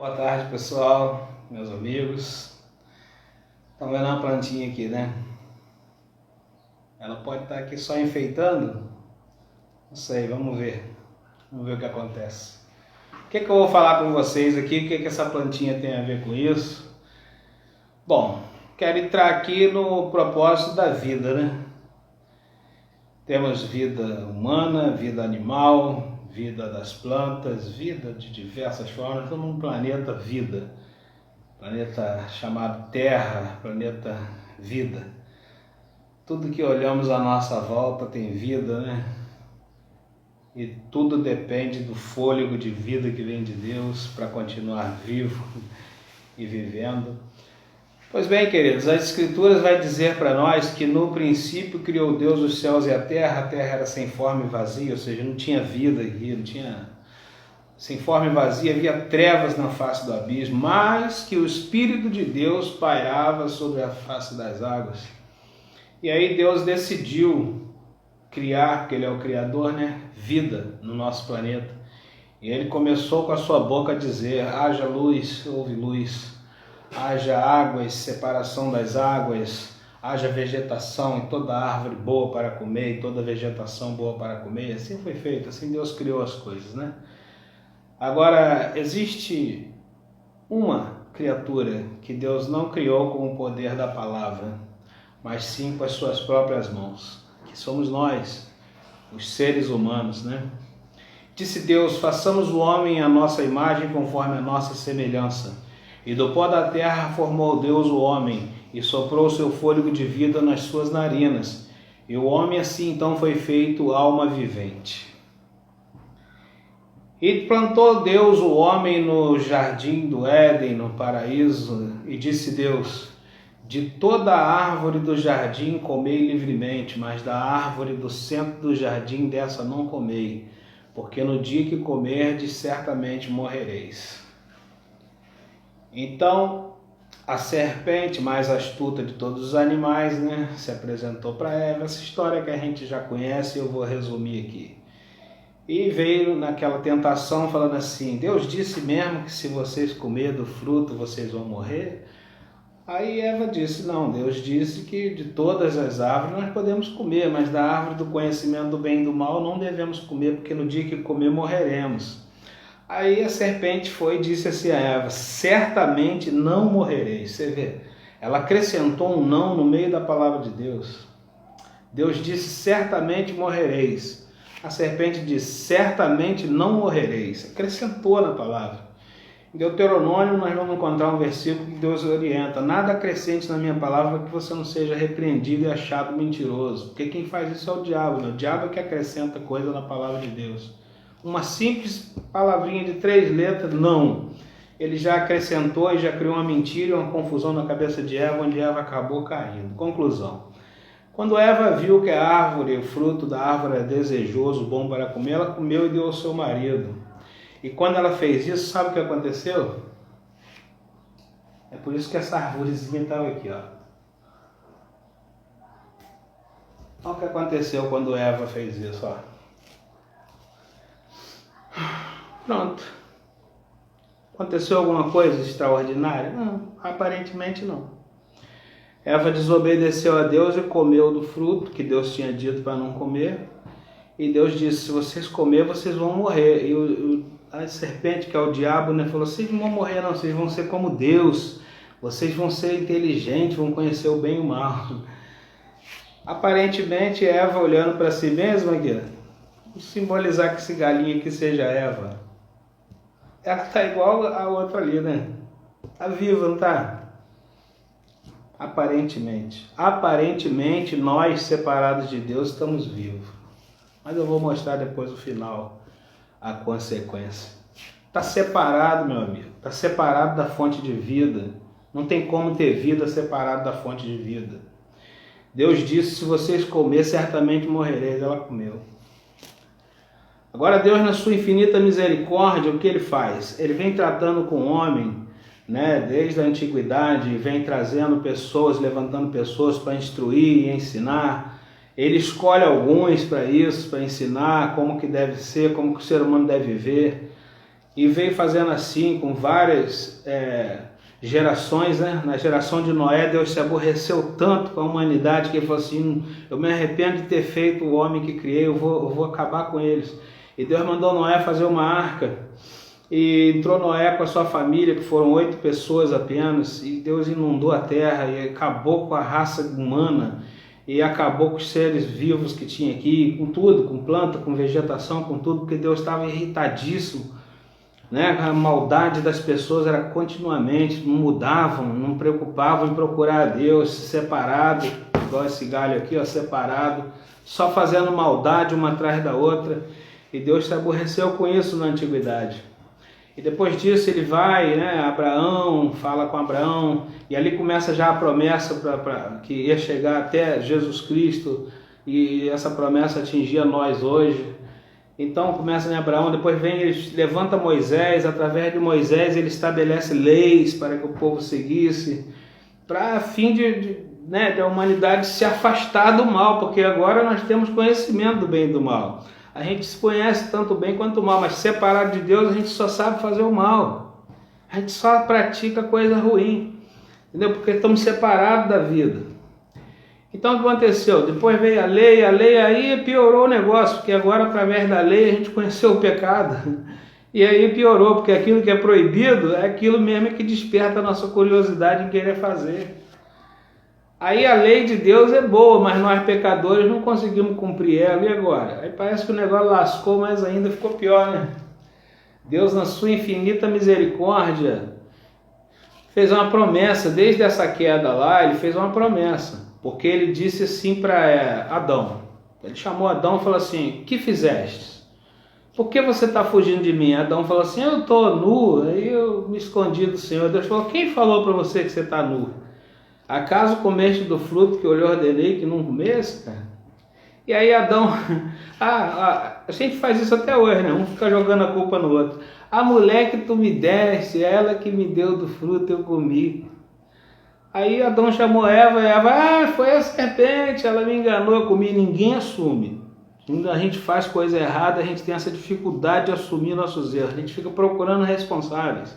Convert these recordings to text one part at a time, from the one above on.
Boa tarde, pessoal, meus amigos. Estão vendo uma plantinha aqui, né? Ela pode estar aqui só enfeitando? Não sei, vamos ver. Vamos ver o que acontece. O que eu vou falar com vocês aqui? O que essa plantinha tem a ver com isso? Bom, quero entrar aqui no propósito da vida, né? Temos vida humana, vida animal, vida das plantas, vida de diversas formas. Estamos num planeta vida, planeta chamado Terra, planeta vida. Tudo que olhamos à nossa volta tem vida, né? E tudo depende do fôlego de vida que vem de Deus para continuar vivo e vivendo. Pois bem, queridos, as Escrituras vai dizer para nós que no princípio criou Deus os céus e a terra era sem forma e vazia, ou seja, não tinha vida aqui, não tinha sem forma e vazia, havia trevas na face do abismo, mas que o Espírito de Deus pairava sobre a face das águas. E aí Deus decidiu criar, porque Ele é o Criador, né? Vida no nosso planeta. E Ele começou com a sua boca a dizer: haja luz, houve luz. Haja águas, separação das águas, haja vegetação e toda árvore boa para comer e toda vegetação boa para comer. Assim foi feito, assim Deus criou as coisas, né? Agora, existe uma criatura que Deus não criou com o poder da palavra, mas sim com as suas próprias mãos, que somos nós, os seres humanos, né? Disse Deus: façamos o homem à nossa imagem conforme a nossa semelhança. E do pó da terra formou Deus o homem, e soprou o seu fôlego de vida nas suas narinas. E o homem assim então foi feito alma vivente. E plantou Deus o homem no jardim do Éden, no paraíso, e disse Deus: de toda a árvore do jardim comei livremente, mas da árvore do centro do jardim dessa não comei, porque no dia que comerdes certamente morrereis. Então, a serpente, mais astuta de todos os animais, né, se apresentou para Eva. Essa história que a gente já conhece, eu vou resumir aqui. E veio naquela tentação falando assim: Deus disse mesmo que se vocês comerem do fruto, vocês vão morrer? Aí Eva disse: não, Deus disse que de todas as árvores nós podemos comer, mas da árvore do conhecimento do bem e do mal não devemos comer, porque no dia que comer morreremos. Aí a serpente foi e disse assim a Eva: certamente não morrereis. Você vê, ela acrescentou um não no meio da palavra de Deus. Deus disse: certamente morrereis. A serpente disse: certamente não morrereis. Acrescentou na palavra. Em Deuteronômio nós vamos encontrar um versículo que Deus orienta: nada acrescente na minha palavra que você não seja repreendido e achado mentiroso. Porque quem faz isso é o diabo, né? O diabo é que acrescenta coisa na palavra de Deus. Uma simples palavrinha de 3 letras, não. Ele já acrescentou e já criou uma mentira e uma confusão na cabeça de Eva, onde Eva acabou caindo. Conclusão: quando Eva viu que a árvore, o fruto da árvore é desejoso, bom para comer, ela comeu e deu ao seu marido. E quando ela fez isso, sabe o que aconteceu? É por isso que essa árvorezinha estava aqui, ó. Olha o que aconteceu quando Eva fez isso, ó. Pronto. Aconteceu alguma coisa extraordinária? Não, aparentemente não. Eva desobedeceu a Deus e comeu do fruto que Deus tinha dito para não comer. E Deus disse: se vocês comerem, vocês vão morrer. E a serpente, que é o diabo, né, falou: vocês não vão morrer não, vocês vão ser como Deus. Vocês vão ser inteligentes, vão conhecer o bem e o mal. Aparentemente, Eva olhando para si mesma aqui, vou simbolizar que esse galinho aqui seja Eva. Ela está igual a outra ali, né? Está viva, não está? Aparentemente. Aparentemente, nós, separados de Deus, estamos vivos. Mas eu vou mostrar depois no final a consequência. Está separado, meu amigo. Está separado da fonte de vida. Não tem como ter vida separado da fonte de vida. Deus disse: se vocês comerem, certamente morrereis. Ela comeu. Agora Deus, na sua infinita misericórdia, o que Ele faz? Ele vem tratando com o homem, né, desde a antiguidade, vem trazendo pessoas, levantando pessoas para instruir e ensinar. Ele escolhe alguns para isso, para ensinar como que deve ser, como que o ser humano deve viver. e veio fazendo assim com várias gerações, né? Na geração de Noé, Deus se aborreceu tanto com a humanidade que ele falou assim: eu me arrependo de ter feito o homem que criei, eu vou acabar com eles. E Deus mandou Noé fazer uma arca, e entrou Noé com a sua família, que foram 8 pessoas apenas, e Deus inundou a terra e acabou com a raça humana, e acabou com os seres vivos que tinha aqui, com tudo, com planta, com vegetação, com tudo, porque Deus estava irritadíssimo, né? A maldade das pessoas era continuamente, não mudavam, não preocupavam em procurar a Deus, separado, igual esse galho aqui, ó, separado, só fazendo maldade uma atrás da outra, e Deus se aborreceu com isso na antiguidade. E depois disso ele vai, né, Abraão, fala com Abraão, e ali começa já a promessa que ia chegar até Jesus Cristo, e essa promessa atingia nós hoje. Então começa em Abraão, depois vem, ele levanta Moisés, através de Moisés ele estabelece leis para que o povo seguisse, para fim de a humanidade se afastar do mal, porque agora nós temos conhecimento do bem e do mal. A gente se conhece tanto bem quanto o mal, mas separado de Deus a gente só sabe fazer o mal. A gente só pratica coisa ruim, entendeu? Porque estamos separados da vida. Então o que aconteceu? Depois veio a lei aí piorou o negócio, porque agora através da lei a gente conheceu o pecado. E aí piorou, porque aquilo que é proibido é aquilo mesmo que desperta a nossa curiosidade em querer fazer. Aí a lei de Deus é boa, mas nós pecadores não conseguimos cumprir ela, e agora? Aí parece que o negócio lascou, mas ainda ficou pior, né? Deus, na sua infinita misericórdia, fez uma promessa, desde essa queda lá, ele fez uma promessa, porque ele disse assim para Adão, ele chamou Adão e falou assim: o que fizeste? Por que você está fugindo de mim? Adão falou assim: eu estou nu, aí eu me escondi do Senhor. Deus falou: quem falou para você que você está nu? Acaso comeste do fruto que eu lhe ordenei que não comesse, cara? E aí Adão, a gente faz isso até hoje, né? Um fica jogando a culpa no outro. A mulher que tu me deste, ela que me deu do fruto, eu comi. Aí Adão chamou Eva, e Eva, foi a serpente, ela me enganou, eu comi. Ninguém assume. Quando a gente faz coisa errada, a gente tem essa dificuldade de assumir nossos erros. A gente fica procurando responsáveis,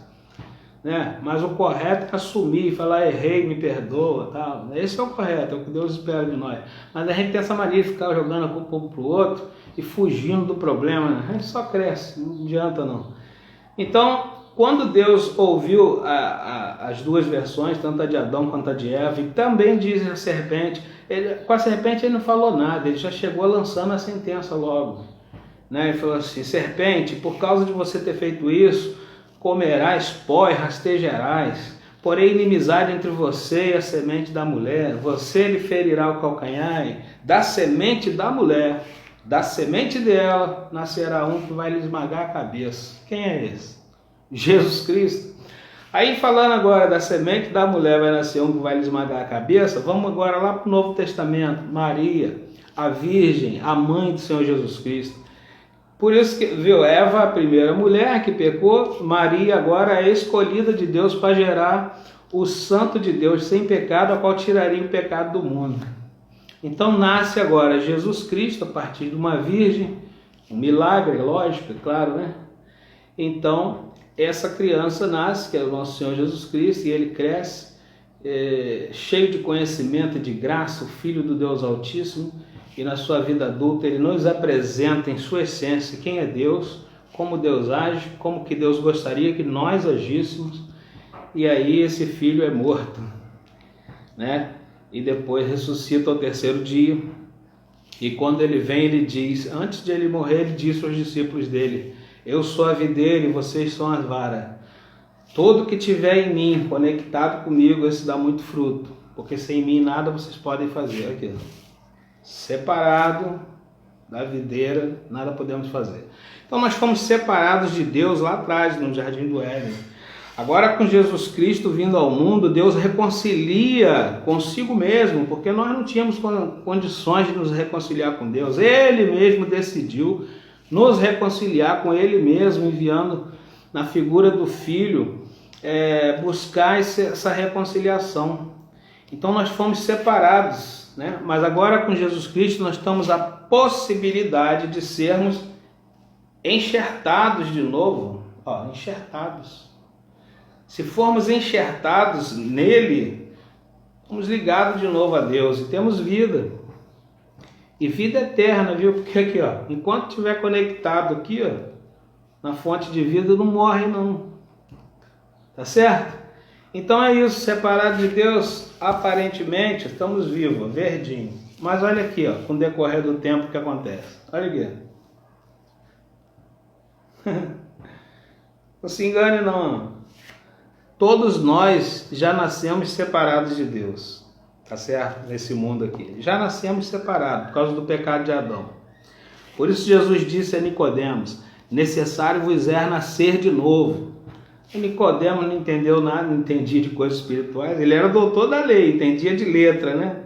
né? Mas o correto é assumir, falar: errei, me perdoa, tal. Esse é o correto, é o que Deus espera de nós. Mas a gente tem essa mania de ficar jogando a culpa um para o outro e fugindo do problema, né? A gente só cresce, não adianta não. Então, quando Deus ouviu as duas versões, tanto a de Adão quanto a de Eva, e também diz a serpente, com a serpente ele não falou nada, ele já chegou lançando a sentença logo, né? Ele falou assim: serpente, por causa de você ter feito isso, comerás pó e rastejarás, porém inimizade entre você e a semente da mulher, você lhe ferirá o calcanhar, da semente da mulher, da semente dela, nascerá um que vai lhe esmagar a cabeça. Quem é esse? Jesus Cristo. Aí falando agora da semente da mulher vai nascer um que vai lhe esmagar a cabeça, vamos agora lá para o Novo Testamento. Maria, a Virgem, a mãe do Senhor Jesus Cristo. Por isso que, viu, Eva, a primeira mulher que pecou, Maria agora é escolhida de Deus para gerar o Santo de Deus sem pecado, a qual tiraria o pecado do mundo. Então nasce agora Jesus Cristo a partir de uma virgem, um milagre, lógico, é claro, né? Então essa criança nasce, que é o nosso Senhor Jesus Cristo, e ele cresce cheio de conhecimento e de graça, o Filho do Deus Altíssimo. E na sua vida adulta ele nos apresenta em sua essência quem é Deus, como Deus age, como que Deus gostaria que nós agíssemos. E aí esse filho é morto, né? E depois ressuscita ao terceiro dia. E quando ele vem, ele diz, antes de ele morrer, ele disse aos discípulos dele: eu sou a videira e vocês são as varas. Todo que tiver em mim, conectado comigo, esse dá muito fruto, porque sem mim nada vocês podem fazer. Aqui, separado da videira, nada podemos fazer. Então nós fomos separados de Deus lá atrás, no Jardim do Éden. Agora com Jesus Cristo vindo ao mundo, Deus reconcilia consigo mesmo, porque nós não tínhamos condições de nos reconciliar com Deus. Ele mesmo decidiu nos reconciliar com Ele mesmo, enviando na figura do Filho, buscar essa reconciliação. Então nós fomos separados, né? Mas agora com Jesus Cristo nós temos a possibilidade de sermos enxertados de novo, Ó, enxertados. Se formos enxertados nele, estamos ligados de novo a Deus e temos vida. E vida eterna, viu? Porque aqui, ó, enquanto estiver conectado aqui, ó, na fonte de vida, não morre não. Tá certo? Então é isso, separado de Deus, aparentemente estamos vivos, verdinho. Mas olha aqui, ó, com o decorrer do tempo o que acontece. Olha aqui. Não se engane não. Todos nós já nascemos separados de Deus. Tá certo? Nesse mundo aqui. Já nascemos separados por causa do pecado de Adão. Por isso Jesus disse a Nicodemos: necessário vos é nascer de novo. E Nicodemos não entendeu nada, não entendia de coisas espirituais. Ele era doutor da lei, entendia de letra, né?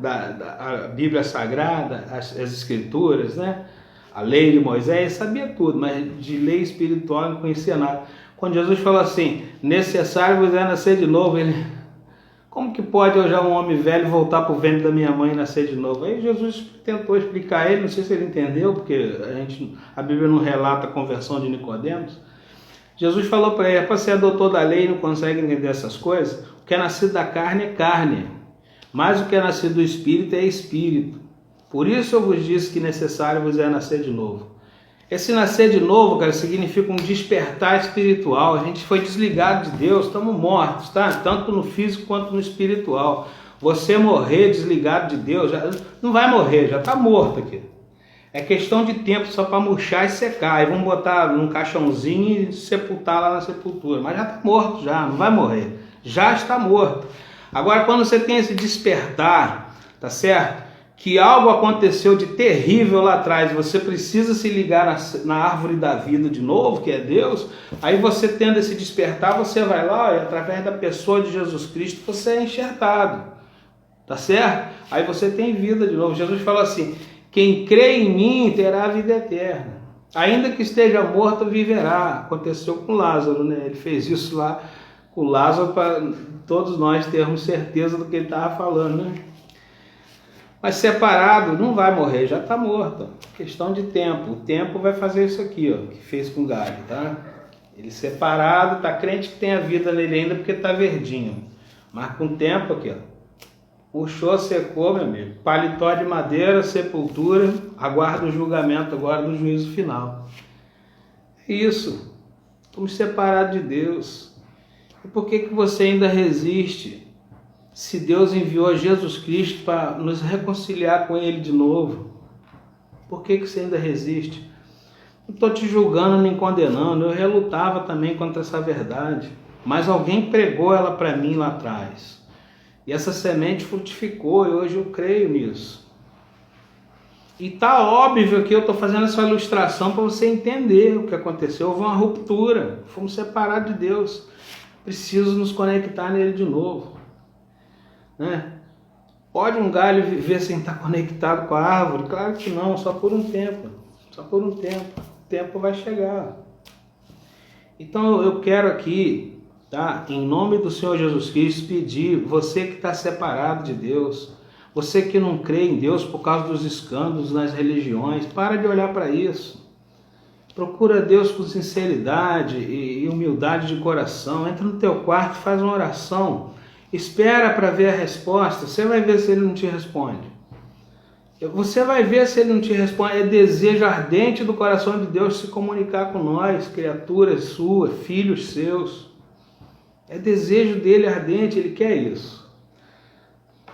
A Bíblia Sagrada, as Escrituras, né? A lei de Moisés, sabia tudo, mas de lei espiritual não conhecia nada. Quando Jesus falou assim, necessário vos é nascer de novo, ele, como que pode eu já um homem velho voltar para o ventre da minha mãe e nascer de novo? Aí Jesus tentou explicar a ele, não sei se ele entendeu, porque a Bíblia não relata a conversão de Nicodemos. Jesus falou para ele, para ser doutor da lei e não consegue entender essas coisas, o que é nascido da carne é carne, mas o que é nascido do Espírito é Espírito. Por isso eu vos disse que necessário vos é nascer de novo. Esse nascer de novo, cara, significa um despertar espiritual. A gente foi desligado de Deus, estamos mortos, tá? Tanto no físico quanto no espiritual. Você morrer desligado de Deus, já, não vai morrer, já está morto aqui. É questão de tempo só para murchar e secar. Aí vamos botar num caixãozinho e sepultar lá na sepultura. Mas já está morto, já, não vai morrer. Já está morto. Agora, quando você tem esse despertar, tá certo? Que algo aconteceu de terrível lá atrás, você precisa se ligar na árvore da vida de novo, que é Deus, aí você tendo esse despertar, você vai lá e através da pessoa de Jesus Cristo, você é enxertado, tá certo? Aí você tem vida de novo. Jesus falou assim, quem crê em mim terá a vida eterna, ainda que esteja morto viverá. Aconteceu com Lázaro, né? Ele fez isso lá com Lázaro para todos nós termos certeza do que ele estava falando, né? Mas separado não vai morrer, já está morto. Questão de tempo. O tempo vai fazer isso aqui, ó, que fez com o galho, tá? Ele separado, está crente que tem a vida nele ainda porque está verdinho. Mas com o tempo aqui, ó, murchou, secou, meu amigo. Paletó de madeira, sepultura, aguarda o julgamento agora do juízo final. É isso. Estamos separados de Deus. E por que você ainda resiste? Se Deus enviou Jesus Cristo para nos reconciliar com Ele de novo, por que você ainda resiste? Não estou te julgando nem condenando, eu relutava também contra essa verdade, mas alguém pregou ela para mim lá atrás. E essa semente frutificou e hoje eu creio nisso. E está óbvio que eu estou fazendo essa ilustração para você entender o que aconteceu. Houve uma ruptura, fomos separados de Deus, preciso nos conectar nele de novo. Né? Pode um galho viver sem estar conectado com a árvore? Claro que não, só por um tempo. Só por um tempo. O tempo vai chegar. Então eu quero aqui, tá? Em nome do Senhor Jesus Cristo, pedir, você que está separado de Deus, você que não crê em Deus por causa dos escândalos nas religiões, para de olhar para isso. Procura Deus com sinceridade e humildade de coração. Entra no teu quarto, faz uma oração. Espera para ver a resposta. Você vai ver se ele não te responde. Você vai ver se ele não te responde. É desejo ardente do coração de Deus se comunicar com nós, criaturas suas, filhos seus. É desejo dele ardente, ele quer isso.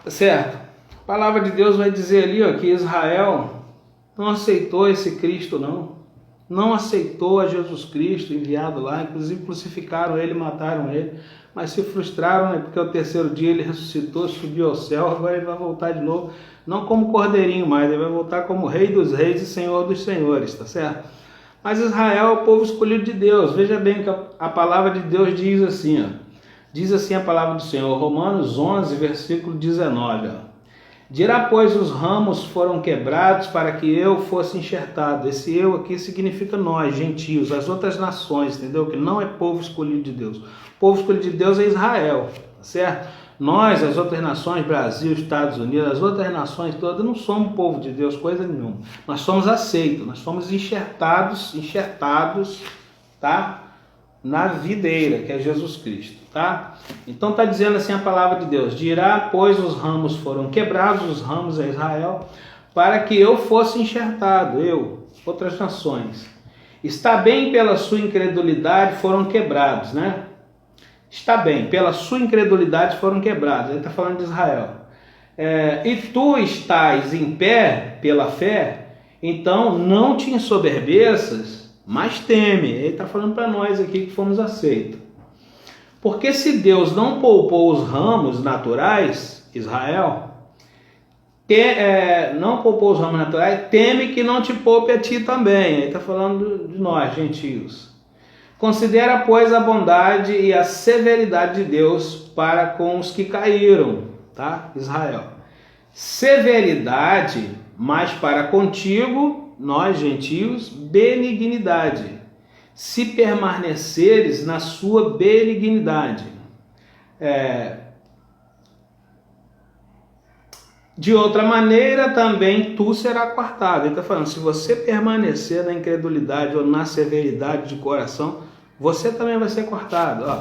Tá certo? A palavra de Deus vai dizer ali, ó, que Israel não aceitou esse Cristo, não. Não aceitou a Jesus Cristo enviado lá, inclusive crucificaram ele, mataram ele, mas se frustraram, né? Porque ao terceiro dia ele ressuscitou, subiu ao céu, agora ele vai voltar de novo, não como cordeirinho mais, ele vai voltar como Rei dos Reis e Senhor dos Senhores, tá certo? Mas Israel é o povo escolhido de Deus. Veja bem que a palavra de Deus diz assim, ó, diz assim a palavra do Senhor, Romanos 11, versículo 19, ó. Dirá, pois, os ramos foram quebrados para que eu fosse enxertado. Esse eu aqui significa nós, gentios, as outras nações, entendeu? Que não é povo escolhido de Deus. O povo escolhido de Deus é Israel, tá certo? Nós, as outras nações, Brasil, Estados Unidos, as outras nações todas, não somos povo de Deus, coisa nenhuma. Nós somos aceitos, nós somos enxertados, tá? na videira, que é Jesus Cristo, tá? Então está dizendo assim a palavra de Deus: dirá, pois os ramos foram quebrados, os ramos é Israel, para que eu fosse enxertado, eu, outras nações. Está bem, pela sua incredulidade foram quebrados, né? Está bem, pela sua incredulidade foram quebrados. Ele está falando de Israel. E tu estás em pé pela fé, então não te ensoberbeças, mas teme. Ele está falando para nós aqui que fomos aceitos. Porque se Deus não poupou os ramos naturais, Israel, não poupou os ramos naturais, teme que não te poupe a ti também. Ele está falando de nós, gentios. Considera, pois, a bondade e a severidade de Deus para com os que caíram, tá? Israel. Severidade, mas para contigo, nós, gentios, benignidade, se permaneceres na sua benignidade. De outra maneira, também tu serás cortado. Ele está falando, se você permanecer na incredulidade ou na severidade de coração, você também vai ser cortado. Ó.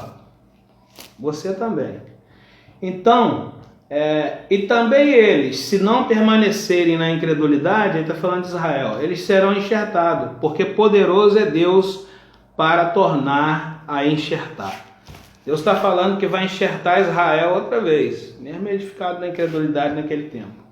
Você também. Então, e também eles, se não permanecerem na incredulidade, ele está falando de Israel, eles serão enxertados, porque poderoso é Deus para tornar a enxertar. Deus está falando que vai enxertar Israel outra vez, mesmo edificado na incredulidade naquele tempo.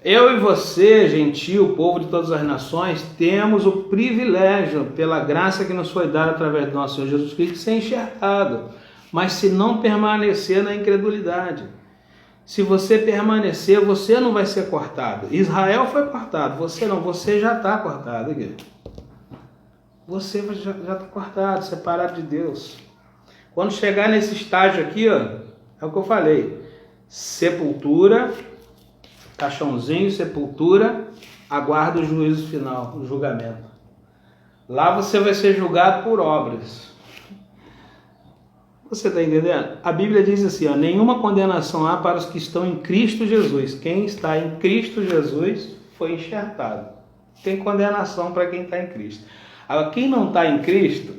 Eu e você, gentio, povo de todas as nações, temos o privilégio, pela graça que nos foi dada através do nosso Senhor Jesus Cristo, de ser enxertado, mas se não permanecer na incredulidade. Se você permanecer, você não vai ser cortado. Israel foi cortado, você não, você já está cortado. Aqui. Você já está cortado, separado de Deus. Quando chegar nesse estágio aqui, ó, é o que eu falei. Sepultura, caixãozinho, sepultura, aguarda o juízo final, o julgamento. Lá você vai ser julgado por obras. Você está entendendo? A Bíblia diz assim, ó, nenhuma condenação há para os que estão em Cristo Jesus. Quem está em Cristo Jesus foi enxertado. Tem condenação para quem está em Cristo. Agora, quem não está em Cristo,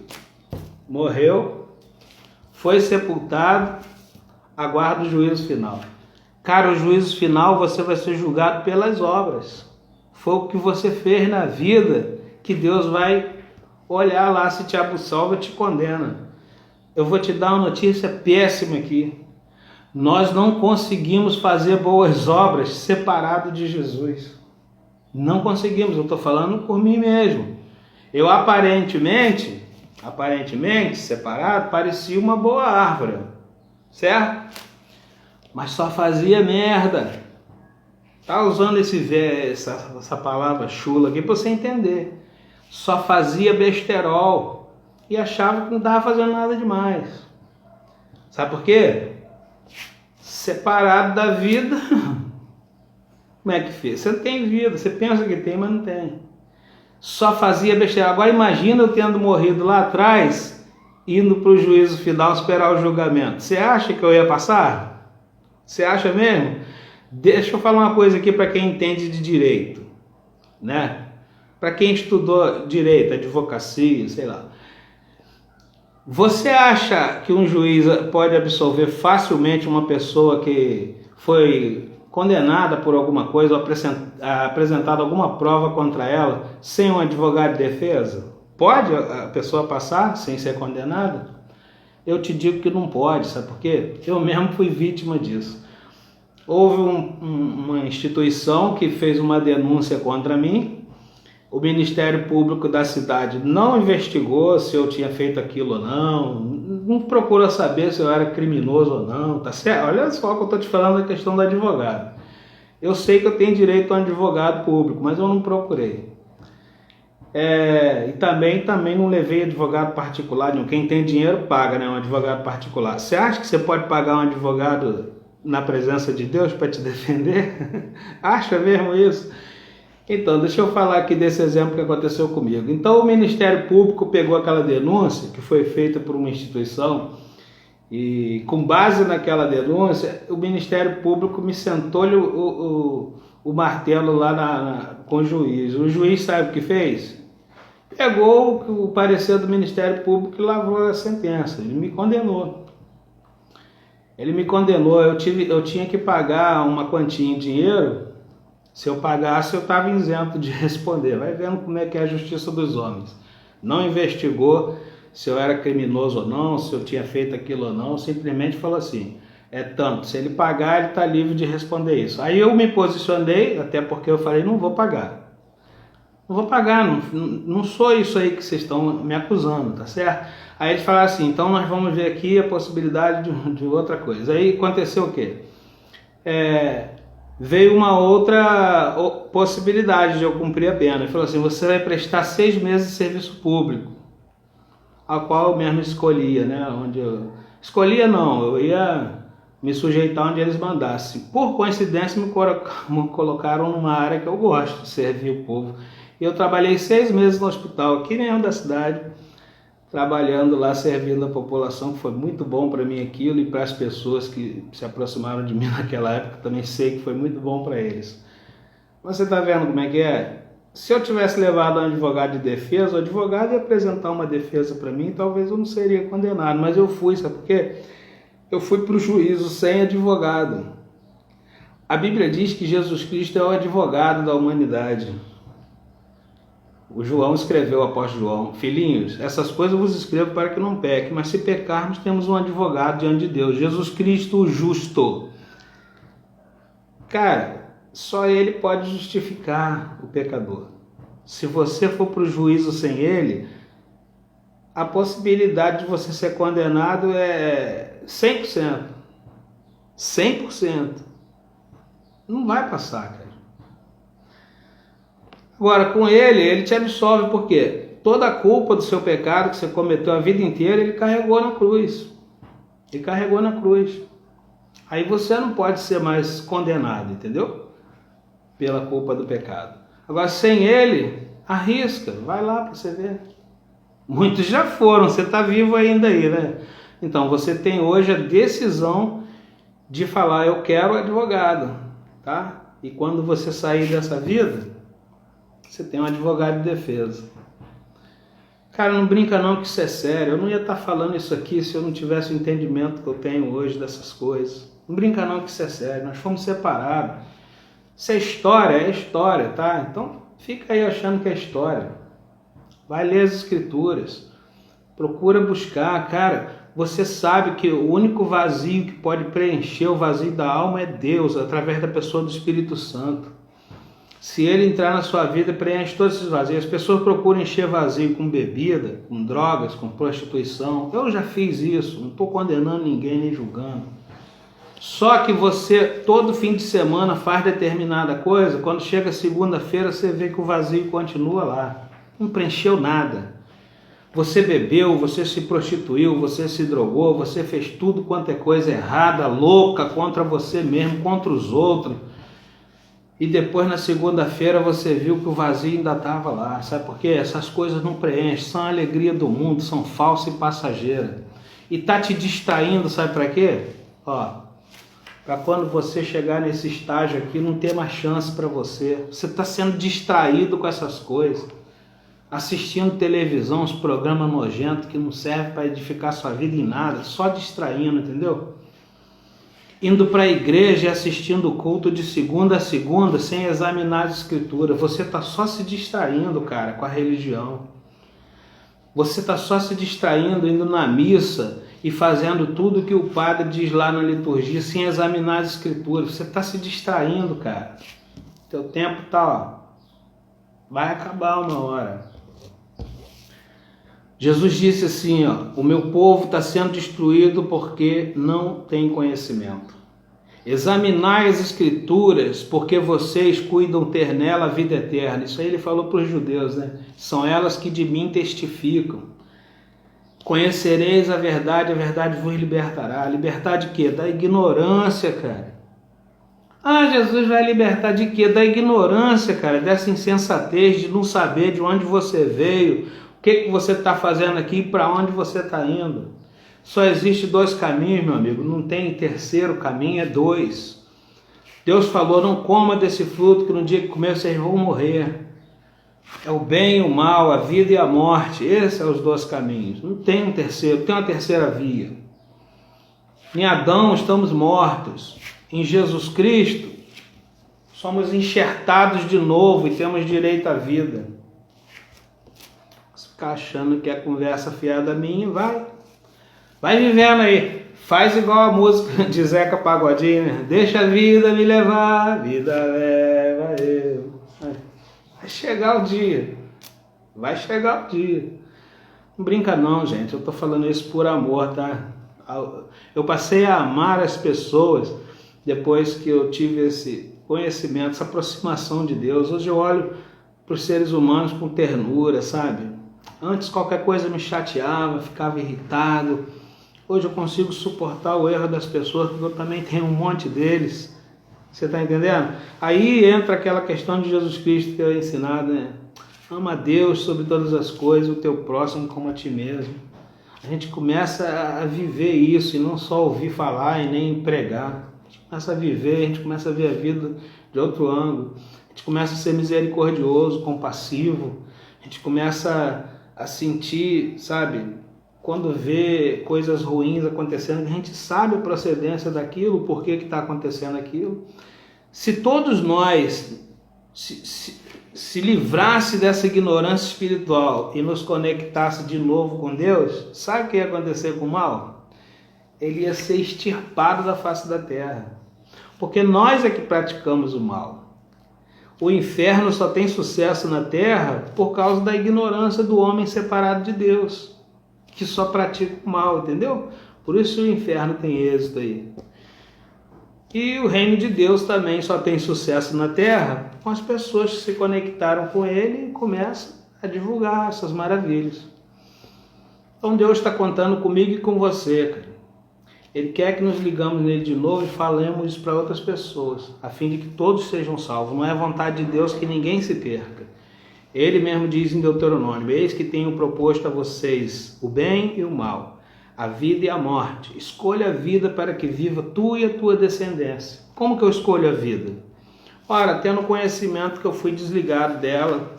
morreu, foi sepultado, aguarda o juízo final. Cara, o juízo final você vai ser julgado pelas obras. Foi o que você fez na vida que Deus vai olhar lá, se te absolve, te condena. Eu vou te dar uma notícia péssima aqui. Nós não conseguimos fazer boas obras separado de Jesus. Não conseguimos, eu estou falando por mim mesmo. Eu aparentemente, separado, parecia uma boa árvore, certo? Mas só fazia merda. Tá usando essa palavra chula aqui para você entender. Só fazia besterol e achava que não estava fazendo nada demais. Sabe por quê? Separado da vida. Como é que fez? Você não tem vida, você pensa que tem, mas não tem. Só fazia besteira. Agora imagina eu tendo morrido lá atrás, indo para o juízo final, esperar o julgamento. Você acha que eu ia passar? Você acha mesmo? Deixa eu falar uma coisa aqui para quem entende de direito, né? Para quem estudou direito, advocacia, sei lá. Você acha que um juiz pode absolver facilmente uma pessoa que foi condenada por alguma coisa ou apresentada alguma prova contra ela sem um advogado de defesa? Pode a pessoa passar sem ser condenada? Eu te digo que não pode, sabe por quê? Eu mesmo fui vítima disso. Houve uma instituição que fez uma denúncia contra mim. O Ministério Público da cidade não investigou se eu tinha feito aquilo ou não procurou saber se eu era criminoso ou não, tá certo? Olha só que eu estou te falando da questão do advogado. Eu sei que eu tenho direito a um advogado público, mas eu não procurei. E também não levei advogado particular nenhum. Quem tem dinheiro paga, né, um advogado particular. Você acha que você pode pagar um advogado na presença de Deus para te defender? Acha mesmo isso? Então, deixa eu falar aqui desse exemplo que aconteceu comigo. Então, o Ministério Público pegou aquela denúncia que foi feita por uma instituição e, com base naquela denúncia, o Ministério Público me sentou-lhe o martelo lá com o juiz. O juiz sabe o que fez? pegou o parecer do Ministério Público e lavrou a sentença. Ele me condenou. Eu tinha que pagar uma quantia em dinheiro. Se eu pagasse, eu estava isento de responder. Vai vendo como é que é a justiça dos homens. Não investigou se eu era criminoso ou não, se eu tinha feito aquilo ou não, simplesmente falou assim, é tanto, se ele pagar, ele está livre de responder isso. Aí eu me posicionei, até porque eu falei, não vou pagar. Não vou pagar, não sou isso aí que vocês estão me acusando, tá certo? Aí eles falaram assim, então nós vamos ver aqui a possibilidade de outra coisa. Aí aconteceu o quê? Veio uma outra possibilidade de eu cumprir a pena. Ele falou assim, você vai prestar 6 meses de serviço público, a qual eu mesmo escolhia, né? Escolhia não, eu ia me sujeitar onde eles mandassem. Por coincidência me colocaram numa área que eu gosto, servir o povo. Eu trabalhei 6 meses no hospital aqui mesmo da cidade, trabalhando lá, servindo a população, que foi muito bom para mim aquilo e para as pessoas que se aproximaram de mim naquela época, também sei que foi muito bom para eles. Você está vendo como é que é? Se eu tivesse levado um advogado de defesa, o advogado ia apresentar uma defesa para mim, talvez eu não seria condenado, mas eu fui, sabe por quê? Eu fui para o juízo sem advogado. A Bíblia diz que Jesus Cristo é o advogado da humanidade. O João escreveu, o apóstolo João, filhinhos, essas coisas eu vos escrevo para que não pequem, mas se pecarmos temos um advogado diante de Deus, Jesus Cristo o justo. Cara, só ele pode justificar o pecador. Se você for para o juízo sem ele, a possibilidade de você ser condenado é 100%. 100%. Não vai passar, cara. Agora, com ele te absolve, por quê? Toda a culpa do seu pecado que você cometeu a vida inteira, ele carregou na cruz. Ele carregou na cruz. Aí você não pode ser mais condenado, entendeu? Pela culpa do pecado. Agora, sem ele, arrisca. Vai lá para você ver. Muitos já foram, você está vivo ainda aí, né? Então, você tem hoje a decisão de falar, eu quero advogado, tá? E quando você sair dessa vida, você tem um advogado de defesa. Cara, não brinca não que isso é sério. Eu não ia estar falando isso aqui se eu não tivesse o entendimento que eu tenho hoje dessas coisas. Não brinca não que isso é sério. Nós fomos separados. Isso é história, tá? Então fica aí achando que é história. Vai ler as escrituras. Procura buscar. Cara, você sabe que o único vazio que pode preencher o vazio da alma é Deus, através da pessoa do Espírito Santo. Se ele entrar na sua vida, preenche todos esses vazios. As pessoas procuram encher vazio com bebida, com drogas, com prostituição. Eu já fiz isso, não estou condenando ninguém nem julgando. Só que você, todo fim de semana, faz determinada coisa, quando chega segunda-feira, você vê que o vazio continua lá. Não preencheu nada. Você bebeu, você se prostituiu, você se drogou, você fez tudo quanto é coisa errada, louca, contra você mesmo, contra os outros. E depois na segunda-feira você viu que o vazio ainda estava lá. Sabe por quê? Essas coisas não preenchem, são a alegria do mundo, são falsas e passageiras. E tá te distraindo, sabe para quê? Para quando você chegar nesse estágio aqui não ter mais chance para você. Você está sendo distraído com essas coisas. Assistindo televisão, uns programas nojentos que não servem para edificar sua vida em nada, só distraindo, entendeu? Indo para a igreja e assistindo o culto de segunda a segunda sem examinar as escrituras. Você está só se distraindo, cara, com a religião. Você está só se distraindo, indo na missa e fazendo tudo que o padre diz lá na liturgia sem examinar as escrituras. Você está se distraindo, cara. Teu tempo vai acabar uma hora. Jesus disse assim, o meu povo está sendo destruído porque não tem conhecimento. Examinai as escrituras, porque vocês cuidam ter nela a vida eterna. Isso aí ele falou para os judeus, né? São elas que de mim testificam. Conhecereis a verdade vos libertará. Libertar de quê? Da ignorância, cara. Jesus vai libertar de quê? Da ignorância, cara. Dessa insensatez de não saber de onde você veio, o que você está fazendo aqui e para onde você está indo. Só existe 2 caminhos, meu amigo. Não tem terceiro caminho, é 2. Deus falou, não coma desse fruto que no dia que comer vocês vão morrer. É o bem e o mal, a vida e a morte. Esses são os dois caminhos. Não tem um terceiro, tem uma terceira via. Em Adão estamos mortos. Em Jesus Cristo somos enxertados de novo e temos direito à vida. Se ficar achando que é conversa fiada minha, vai vivendo aí. Faz igual a música de Zeca Pagodinho, né? Deixa a vida me levar, a vida leva eu. Vai chegar o dia. Vai chegar o dia. Não brinca não, gente. Eu tô falando isso por amor, tá? Eu passei a amar as pessoas depois que eu tive esse conhecimento, essa aproximação de Deus. Hoje eu olho para os seres humanos com ternura, sabe? Antes qualquer coisa me chateava, ficava irritado. Hoje eu consigo suportar o erro das pessoas, porque eu também tenho um monte deles. Você está entendendo? Aí entra aquela questão de Jesus Cristo que eu ensinado, né? Ama a Deus sobre todas as coisas, o teu próximo como a ti mesmo. A gente começa a viver isso e não só ouvir falar e nem pregar. A gente começa a viver, a gente começa a ver a vida de outro ângulo. A gente começa a ser misericordioso, compassivo. A gente começa a sentir, sabe, quando vê coisas ruins acontecendo, a gente sabe a procedência daquilo, o porquê que está acontecendo aquilo. Se todos nós se livrasse dessa ignorância espiritual e nos conectasse de novo com Deus, sabe o que ia acontecer com o mal? Ele ia ser extirpado da face da terra. Porque nós é que praticamos o mal. O inferno só tem sucesso na terra por causa da ignorância do homem separado de Deus, que só pratica o mal, entendeu? Por isso o inferno tem êxito aí. E o reino de Deus também só tem sucesso na terra com as pessoas que se conectaram com ele e começam a divulgar essas maravilhas. Então Deus está contando comigo e com você, cara. Ele quer que nos ligamos nele de novo e falemos isso para outras pessoas, a fim de que todos sejam salvos. Não é vontade de Deus que ninguém se perca. Ele mesmo diz em Deuteronômio: eis que tenho proposto a vocês o bem e o mal, a vida e a morte. Escolha a vida para que viva tu e a tua descendência. Como que eu escolho a vida? Ora, tendo conhecimento que eu fui desligado dela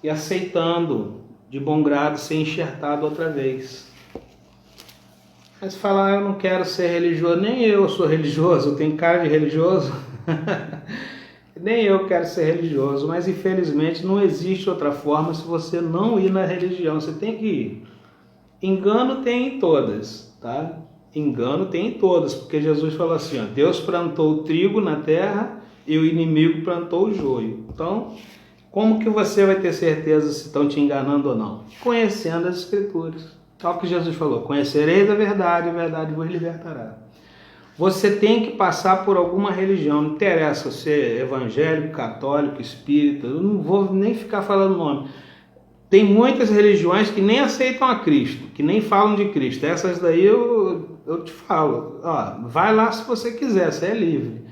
e aceitando de bom grado ser enxertado outra vez. Mas falar, eu não quero ser religioso, nem eu sou religioso, eu tenho cara de religioso. Nem eu quero ser religioso, mas infelizmente não existe outra forma se você não ir na religião, você tem que ir. Engano tem em todas, tá? Engano tem em todas, porque Jesus falou assim, ó, Deus plantou o trigo na terra e o inimigo plantou o joio. Então, como que você vai ter certeza se estão te enganando ou não? Conhecendo as Escrituras. Olha o que Jesus falou, conhecereis a verdade vos libertará. Você tem que passar por alguma religião, não interessa se é evangélico, católico, espírita, eu não vou nem ficar falando nome. Tem muitas religiões que nem aceitam a Cristo, que nem falam de Cristo. Essas daí eu te falo, ó, vai lá se você quiser, você é livre.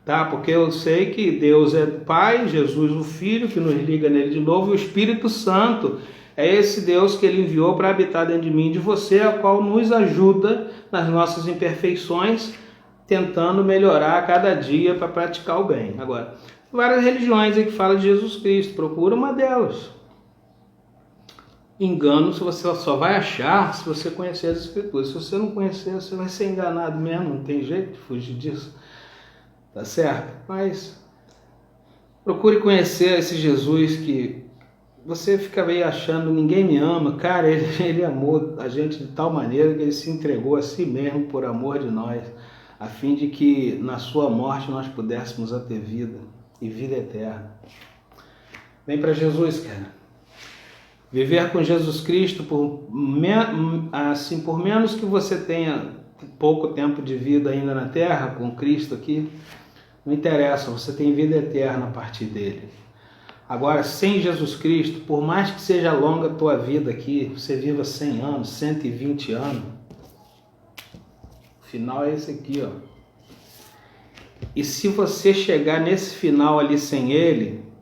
Tá? Porque eu sei que Deus é Pai, Jesus o Filho, que nos liga nele de novo, e o Espírito Santo é esse Deus que ele enviou para habitar dentro de mim e de você, a qual nos ajuda nas nossas imperfeições, tentando melhorar a cada dia para praticar o bem. Agora, várias religiões aí que falam de Jesus Cristo, procura uma delas. Engano você só vai achar se você conhecer as Escrituras. Se você não conhecer, você vai ser enganado mesmo, não tem jeito de fugir disso. Tá certo? Mas procure conhecer esse Jesus que você fica meio achando, ninguém me ama. Cara, ele amou a gente de tal maneira que ele se entregou a si mesmo por amor de nós, a fim de que na sua morte nós pudéssemos ter vida e vida eterna. Vem para Jesus, cara. Viver com Jesus Cristo, por menos que você tenha pouco tempo de vida ainda na terra, com Cristo aqui, não interessa, você tem vida eterna a partir dele. Agora, sem Jesus Cristo, por mais que seja longa a tua vida aqui, você viva 100 anos, 120 anos, o final é esse aqui, ó. E se você chegar nesse final ali sem ele,